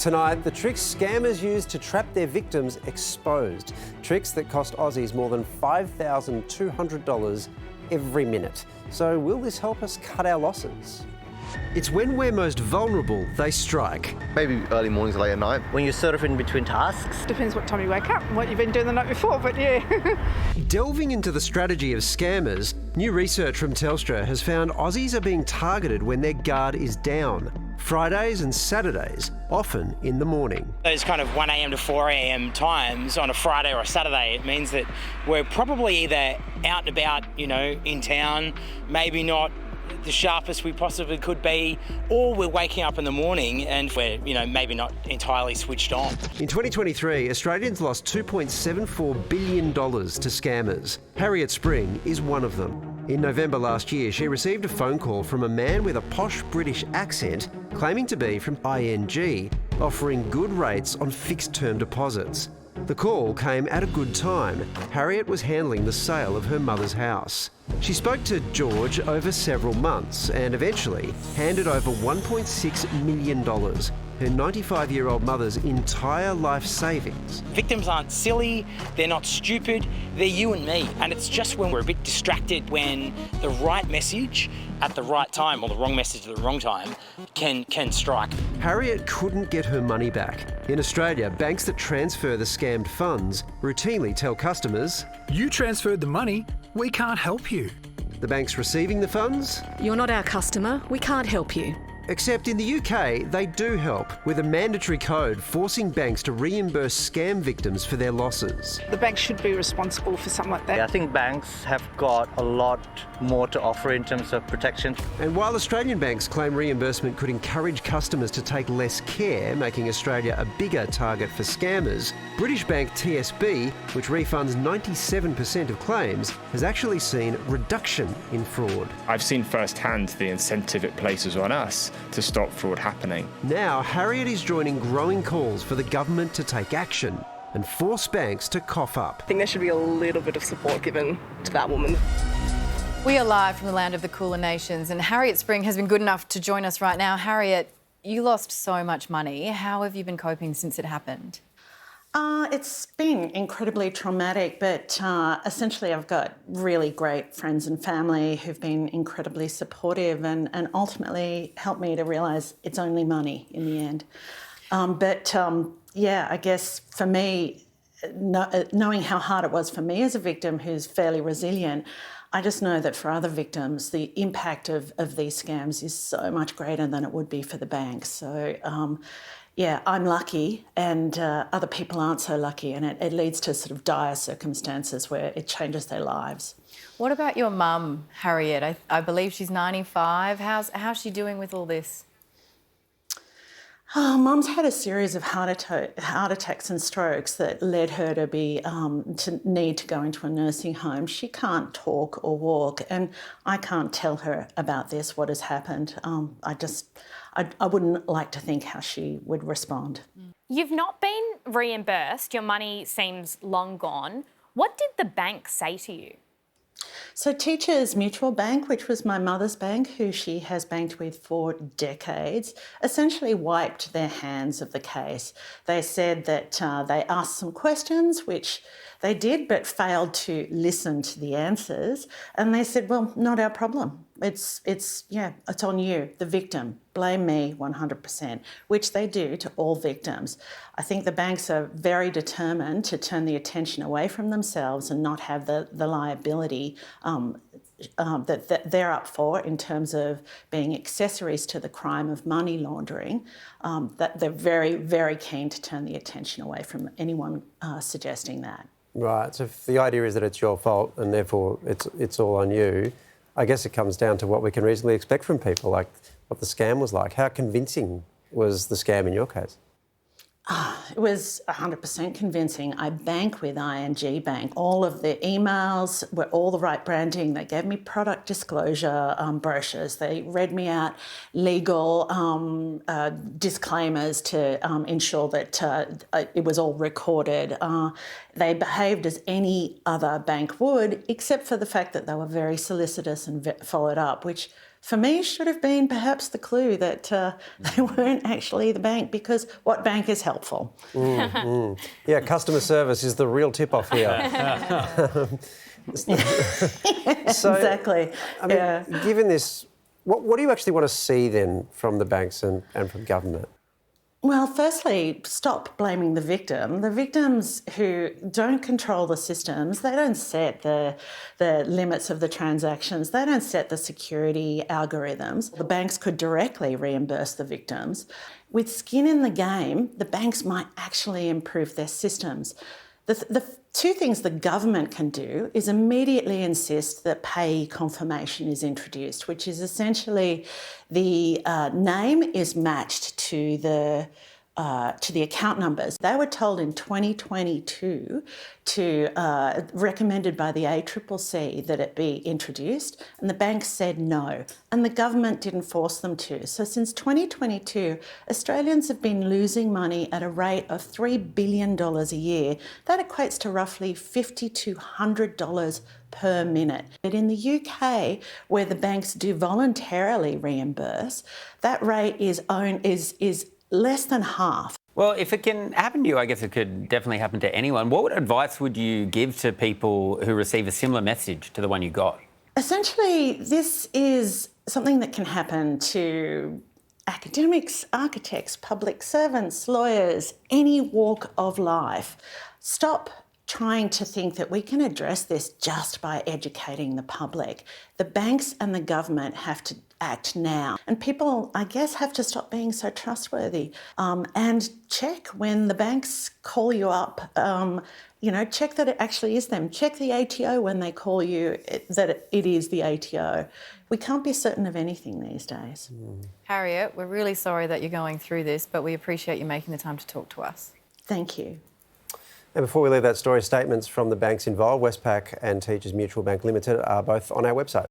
Tonight, the tricks scammers use to trap their victims exposed. Tricks that cost Aussies more than $5,200 every minute. So will this help us cut our losses? It's when we're most vulnerable they strike. Maybe early mornings, late at night. When you're sort of in between tasks. Depends what time you wake up and what you've been doing the night before, but yeah. Delving into the strategy of scammers, new research from Telstra has found Aussies are being targeted when their guard is down. Fridays and Saturdays, often in the morning. Those kind of 1am to 4am times on a Friday or a Saturday, it means that we're probably either out and about, in town, maybe not the sharpest we possibly could be, or we're waking up in the morning and we're, maybe not entirely switched on. In 2023, Australians lost $2.74 billion to scammers. Harriet Spring is one of them. In November last year, she received a phone call from a man with a posh British accent claiming to be from ING, offering good rates on fixed-term deposits. The call came at a good time. Harriet was handling the sale of her mother's house. She spoke to George over several months and eventually handed over $1.6 million, her 95-year-old mother's entire life savings. Victims aren't silly, they're not stupid, they're you and me. And it's just when we're a bit distracted when the right message at the right time or the wrong message at the wrong time can strike. Harriet couldn't get her money back. In Australia, banks that transfer the scammed funds routinely tell customers, "You transferred the money, we can't help you." The banks receiving the funds? "You're not our customer, we can't help you." Except in the UK, they do help, with a mandatory code forcing banks to reimburse scam victims for their losses. The bank should be responsible for something like that. Yeah, I think banks have got a lot more to offer in terms of protection. And while Australian banks claim reimbursement could encourage customers to take less care, making Australia a bigger target for scammers, British bank TSB, which refunds 97% of claims, has actually seen reduction in fraud. I've seen firsthand the incentive it places on us to stop fraud happening. Now, Harriet is joining growing calls for the government to take action and force banks to cough up. I think there should be a little bit of support given to that woman. We are live from the land of the cooler nations, and Harriet Spring has been good enough to join us right now. Harriet, you lost so much money. How have you been coping since it happened? It's been incredibly traumatic, but essentially I've got really great friends and family who've been incredibly supportive and ultimately helped me to realise it's only money in the end. I guess for me, knowing how hard it was for me as a victim who's fairly resilient, I just know that for other victims, the impact of these scams is so much greater than it would be for the banks. So, I'm lucky and other people aren't so lucky, and it leads to sort of dire circumstances where it changes their lives. What about your mum, Harriet? I believe she's 95. How's she doing with all this? Oh, Mum's had a series of heart attacks and strokes that led her to to need to go into a nursing home. She can't talk or walk, and I can't tell her about this, what has happened. I wouldn't like to think how she would respond. You've not been reimbursed. Your money seems long gone. What did the bank say to you? So Teachers Mutual Bank, which was my mother's bank, who she has banked with for decades, essentially wiped their hands of the case. They said that they asked some questions, which they did, but failed to listen to the answers. And they said, well, not our problem. It's on you, the victim. Blame me 100%, which they do to all victims. I think the banks are very determined to turn the attention away from themselves and not have the liability that they're up for in terms of being accessories to the crime of money laundering. That they're very, very keen to turn the attention away from anyone suggesting that. Right, so if the idea is that it's your fault and therefore it's all on you, I guess it comes down to what we can reasonably expect from people, like what the scam was like. How convincing was the scam in your case? It was 100% convincing. I bank with ING Bank. All of the emails were all the right branding. They gave me product disclosure brochures. They read me out legal disclaimers to ensure that it was all recorded. They behaved as any other bank would, except for the fact that they were very solicitous and followed up, which for me, should have been perhaps the clue that they weren't actually the bank, because what bank is helpful? Yeah, customer service is the real tip-off here. Exactly. I mean, given this, what do you actually want to see then from the banks and from government? Well, firstly, stop blaming the victim. The victims who don't control the systems, they don't set the limits of the transactions, they don't set the security algorithms. The banks could directly reimburse the victims. With skin in the game, the banks might actually improve their systems. The two things the government can do is immediately insist that payee confirmation is introduced, which is essentially the name is matched to the account numbers. They were told in 2022 recommended by the ACCC that it be introduced, and the banks said no, and the government didn't force them to. So since 2022, Australians have been losing money at a rate of $3 billion a year. That equates to roughly $5,200 per minute. But in the UK, where the banks do voluntarily reimburse, that rate is less than half. Well, if it can happen to you, I guess it could definitely happen to anyone. What advice would you give to people who receive a similar message to the one you got? Essentially, this is something that can happen to academics, architects, public servants, lawyers, any walk of life. Stop trying to think that we can address this just by educating the public. The banks and the government have to act now. And people, I guess, have to stop being so trustworthy and check when the banks call you up. Check that it actually is them. Check the ATO when they call you that it is the ATO. We can't be certain of anything these days. Harriet, we're really sorry that you're going through this, but we appreciate you making the time to talk to us. Thank you. And before we leave that story, statements from the banks involved, Westpac and Teachers Mutual Bank Limited, are both on our website.